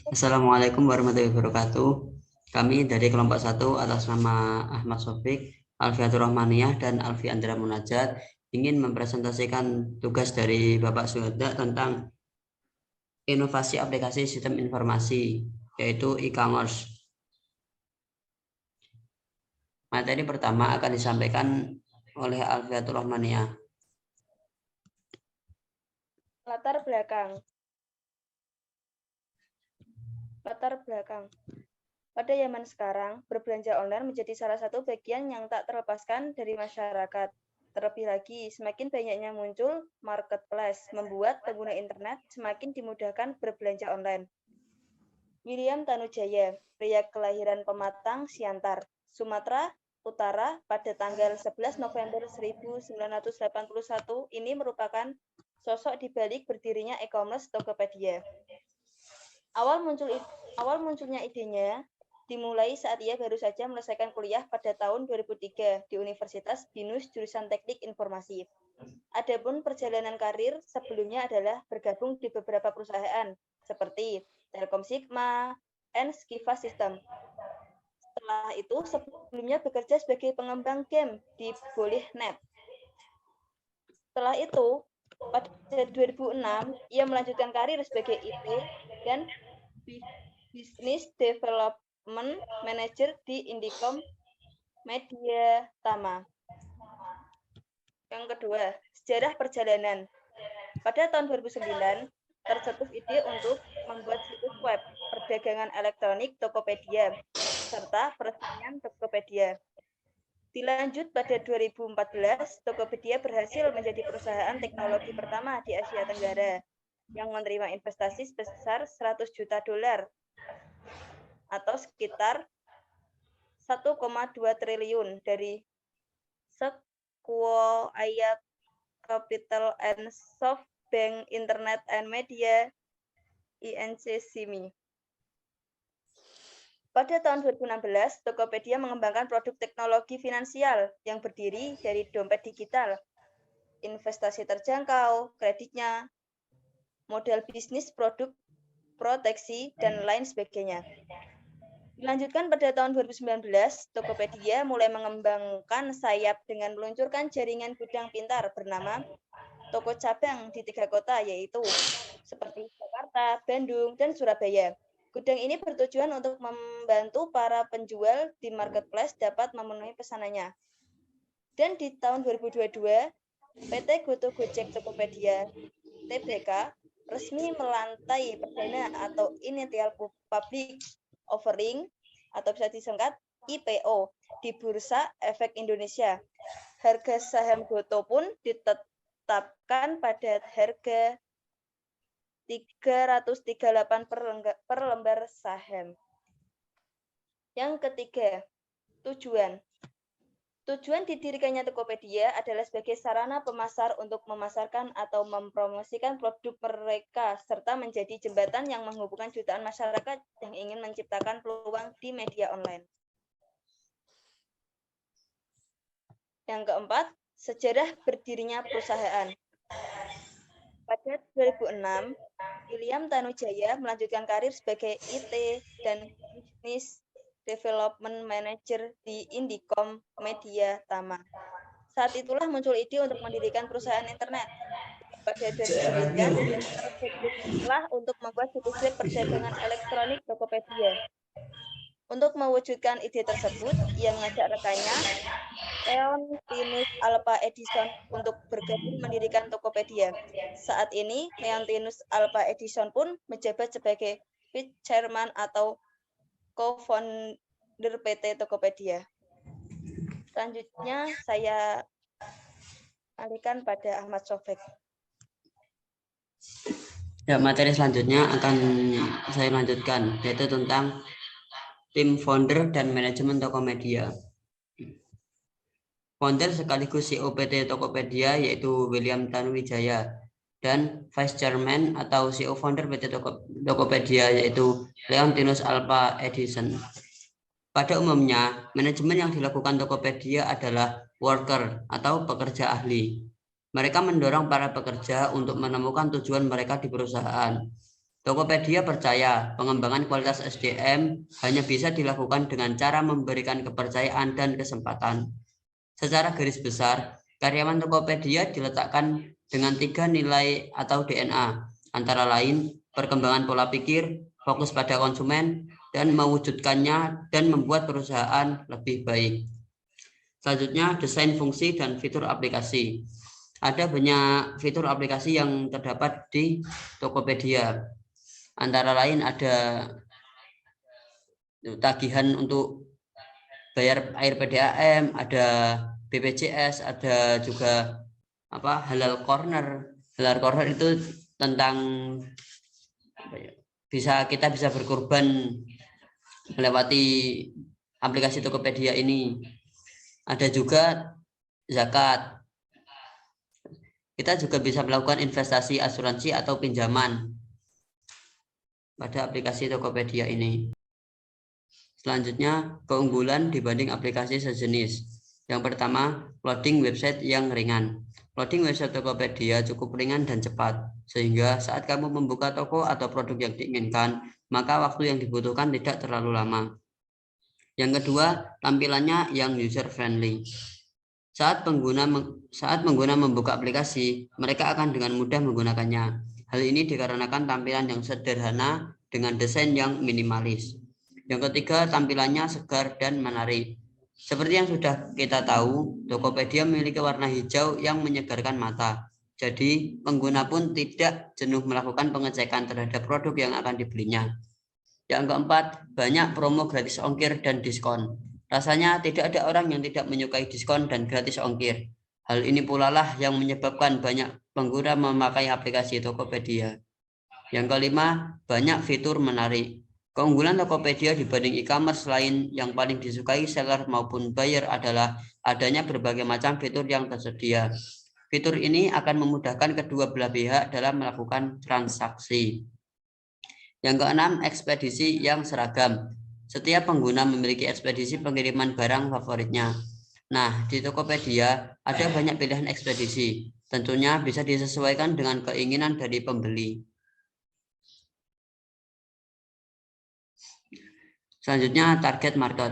Assalamualaikum warahmatullahi wabarakatuh. Kami dari kelompok 1 atas nama Ahmad Sofik, Alfiatur Rahmaniyah, dan Alfi Andra Munajat ingin mempresentasikan tugas dari Bapak Suhada tentang inovasi aplikasi sistem informasi, yaitu e-commerce. Materi pertama akan disampaikan oleh Alfiatur Rahmaniyah. Latar belakang. Pada zaman sekarang, berbelanja online menjadi salah satu bagian yang tak terlepaskan dari masyarakat. Terlebih lagi, semakin banyaknya muncul marketplace, membuat pengguna internet semakin dimudahkan berbelanja online. William Tanujaya, pria kelahiran Pematang, Siantar, Sumatera Utara pada tanggal 11 November 1981 ini merupakan sosok di balik berdirinya e-commerce Tokopedia. Awal munculnya idenya dimulai saat ia baru saja menyelesaikan kuliah pada tahun 2003 di Universitas BINUS jurusan Teknik Informasi. Adapun perjalanan karir sebelumnya adalah bergabung di beberapa perusahaan seperti Telkom Sigma dan Skiva System. Setelah itu sebelumnya bekerja sebagai pengembang game di Boleh.net. Setelah itu pada 2006 ia melanjutkan karir sebagai IT dan Business Development Manager di Indicom Media Tama. Yang kedua, sejarah perjalanan. Pada tahun 2009, tercetus ide untuk membuat situs web perdagangan elektronik Tokopedia serta peresmian Tokopedia. Dilanjut pada 2014, Tokopedia berhasil menjadi perusahaan teknologi pertama di Asia Tenggara yang menerima investasi sebesar 100 juta dolar atau sekitar 1,2 triliun dari Sequoia Capital and SoftBank Internet and Media Inc. Simi. Pada tahun 2016, Tokopedia mengembangkan produk teknologi finansial yang berdiri dari dompet digital, investasi terjangkau, kreditnya, model bisnis produk proteksi, dan lain sebagainya. Dilanjutkan pada tahun 2019, Tokopedia mulai mengembangkan sayap dengan meluncurkan jaringan gudang pintar bernama Toko Cabang di 3 kota, yaitu seperti Jakarta, Bandung, dan Surabaya. Gudang ini bertujuan untuk membantu para penjual di marketplace dapat memenuhi pesanannya. Dan di tahun 2022, PT Goto Gojek Tokopedia (TBK) resmi melantai perdana atau Initial Public Offering atau bisa disingkat IPO di Bursa Efek Indonesia. Harga saham Goto pun ditetapkan pada harga 338 per lembar saham. Yang ketiga, tujuan. Tujuan didirikannya Tokopedia adalah sebagai sarana pemasar untuk memasarkan atau mempromosikan produk mereka serta menjadi jembatan yang menghubungkan jutaan masyarakat yang ingin menciptakan peluang di media online. Yang keempat, sejarah berdirinya perusahaan. Pada 2006, William Tanujaya melanjutkan karir sebagai IT dan Business Development Manager di Indicom Media Tama. Saat itulah muncul ide untuk mendirikan perusahaan internet. Pada 2009, ia terfokuslah untuk membuat situs web perdagangan elektronik Tokopedia. Untuk mewujudkan ide tersebut, ia mengajak rekannya, Leontinus Alpha Edison, untuk bergabung mendirikan Tokopedia. Saat ini, Leontinus Alpha Edison pun menjabat sebagai Vice Chairman atau co-founder PT Tokopedia. Selanjutnya, saya alihkan pada Ahmad Sofik. Ya, materi selanjutnya akan saya lanjutkan, yaitu tentang tim founder dan manajemen Tokopedia. Founder sekaligus CEO PT Tokopedia yaitu William Tanuwijaya dan Vice Chairman atau CEO founder PT Tokopedia yaitu Leontinus Alpha Edison. Pada umumnya, manajemen yang dilakukan Tokopedia adalah worker atau pekerja ahli. Mereka mendorong para pekerja untuk menemukan tujuan mereka di perusahaan. Tokopedia percaya pengembangan kualitas SDM hanya bisa dilakukan dengan cara memberikan kepercayaan dan kesempatan. Secara garis besar, karyawan Tokopedia diletakkan dengan 3 nilai atau DNA, antara lain perkembangan pola pikir, fokus pada konsumen, dan mewujudkannya dan membuat perusahaan lebih baik. Selanjutnya, desain fungsi dan fitur aplikasi. Ada banyak fitur aplikasi yang terdapat di Tokopedia. Antara lain ada tagihan untuk bayar air PDAM, ada BPJS, ada juga halal corner. Halal corner itu tentang kita bisa berkorban melewati aplikasi Tokopedia ini. Ada juga zakat. Kita juga bisa melakukan investasi, asuransi atau pinjaman pada aplikasi Tokopedia ini. Selanjutnya, keunggulan dibanding aplikasi sejenis. Yang pertama, loading website yang ringan. Loading website Tokopedia cukup ringan dan cepat, sehingga saat kamu membuka toko atau produk yang diinginkan, maka waktu yang dibutuhkan tidak terlalu lama. Yang kedua, tampilannya yang user-friendly. Saat pengguna membuka aplikasi, mereka akan dengan mudah menggunakannya. Hal ini dikarenakan tampilan yang sederhana dengan desain yang minimalis. Yang ketiga, tampilannya segar dan menarik. Seperti yang sudah kita tahu, Tokopedia memiliki warna hijau yang menyegarkan mata. Jadi, pengguna pun tidak jenuh melakukan pengecekan terhadap produk yang akan dibelinya. Yang keempat, banyak promo gratis ongkir dan diskon. Rasanya tidak ada orang yang tidak menyukai diskon dan gratis ongkir. Hal ini pula lah yang menyebabkan banyak pengguna memakai aplikasi Tokopedia. Yang kelima, banyak fitur menarik. Keunggulan Tokopedia dibanding e-commerce lain yang paling disukai seller maupun buyer adalah adanya berbagai macam fitur yang tersedia. Fitur ini akan memudahkan kedua belah pihak dalam melakukan transaksi. Yang keenam, ekspedisi yang seragam. Setiap pengguna memiliki ekspedisi pengiriman barang favoritnya. Nah, di Tokopedia ada banyak pilihan ekspedisi. Tentunya bisa disesuaikan dengan keinginan dari pembeli. Selanjutnya, target market.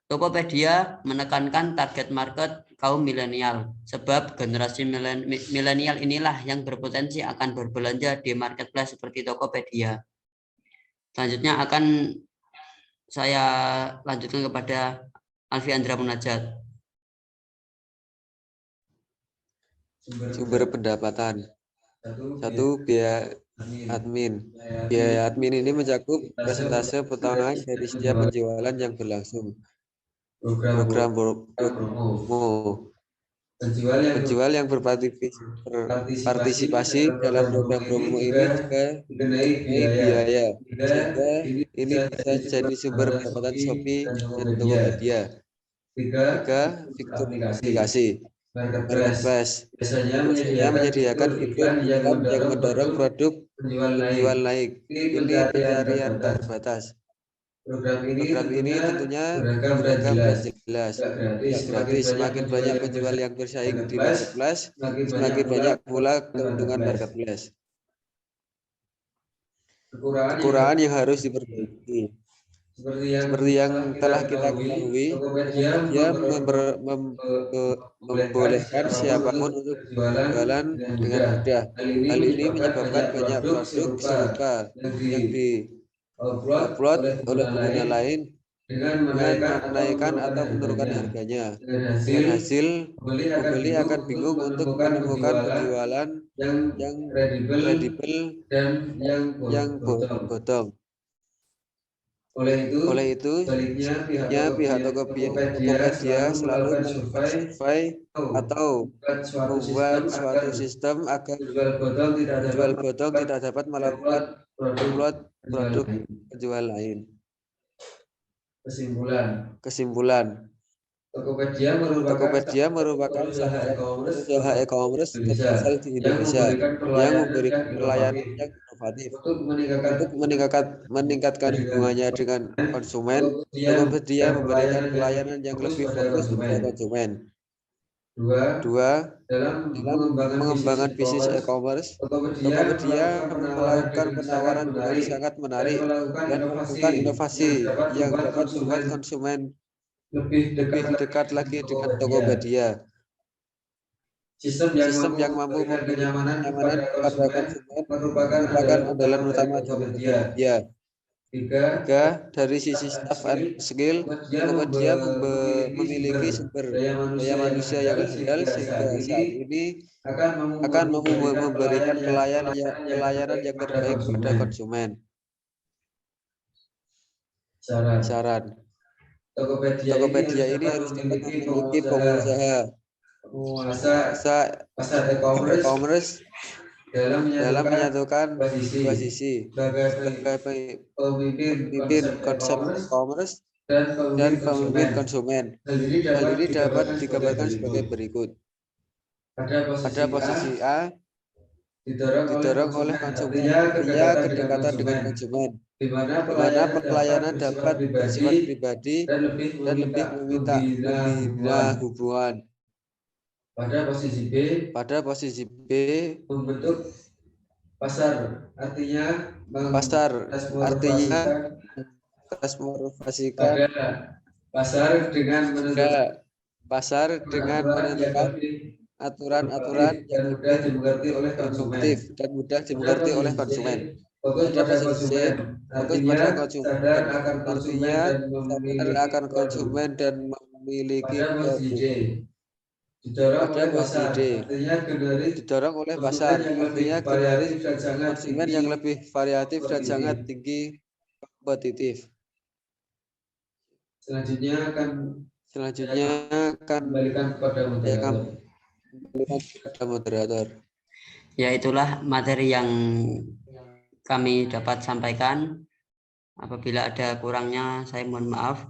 Tokopedia menekankan target market kaum milenial, sebab generasi milenial inilah yang berpotensi akan berbelanja di marketplace seperti Tokopedia. Selanjutnya akan saya lanjutkan kepada Alfi Andra Munajat. Sumber pendapatan. 1. Biaya admin. Biaya admin ini mencakup persentase potongan dari setiap penjualan yang berlangsung. Program promo. Penjual yang berpartisipasi dalam program promo ini juga dikenai biaya, sehingga ini bisa jadi sumber pendapatan Shopee dan Tokopedia. 3. Fitur aplikasi. Marketplace biasanya menyediakan fitur iklan yang mendorong produk penjual naik. Ini pencarian terbatas. Program ini tentunya beragam dan jelas, tidak gratis. Semakin banyak penjual yang bersaing di marketplace, semakin banyak pula keuntungan marketplace. Kekurangan yang harus diperbaiki. Seperti yang telah kita ketahui, Tokopedia membolehkan siapapun untuk berjualan dengan mudah. Hal ini menyebabkan banyak produk serupa yang diupload oleh pengguna lain dengan menaikkan atau menurunkan harganya. Dengan hasil, pembeli akan bingung untuk menemukan penjualan yang kredibel dan yang bodong. Oleh itu, sebaiknya pihak Tokopedia selalu melakukan survei atau membuat suatu sistem agar penjual bodong tidak dapat melakukan upload produk penjual lain. Kesimpulan, Tokopedia merupakan salah satu usaha e-commerce terbesar di Indonesia yang memberikan pelayanan yang inovatif. Untuk meningkatkan hubungannya dengan konsumen, Tokopedia memberikan pelayanan yang lebih fokus kepada konsumen. Dua, dalam mengembangkan bisnis e-commerce, Tokopedia melakukan penawaran dengan sangat menarik dan melakukan inovasi yang dapat membuat konsumen lebih dekat lagi dengan Tokopedia. Sistem yang mampu memberikan kenyamanan kepada konsumen merupakan andalan utama dari Tokopedia. Tiga, dari sisi staff and skill, Tokopedia memiliki sumber daya manusia yang handal sehingga saat ini akan memberikan pelayanan yang terbaik kepada konsumen. Saran, Tokopedia ini harus dapat memiliki pengusaha e-commerce dalam menyatukan dua sisi sebagai pemimpin konsep e-commerce dan pemimpin konsumen. Hal ini dapat digambarkan sebagai berikut. Pada posisi A, didorong oleh konsumen pria kedekatan dengan konsumen, di mana pelayanan dapat bersifat pribadi dan lebih membina hubungan. Pada posisi B, membentuk pasar, artinya transformasikan pasar dengan menentukan aturan-aturan yang lebih inovatif dan mudah dimengerti oleh konsumen. Pada posisi C, fokus pada konsumen, artinya sadar akan konsumen dan memiliki kebutuhan. Pada posisi D, didorong oleh pasar, artinya generasi konsumen yang lebih variatif dan sangat tinggi kompetitif. Selanjutnya akan kembalikan kepada moderator. Ya, itulah materi yang kami dapat sampaikan. Apabila ada kurangnya, saya mohon maaf.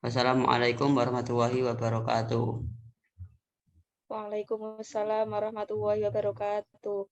Wassalamualaikum warahmatullahi wabarakatuh. Waalaikumsalam warahmatullahi wabarakatuh.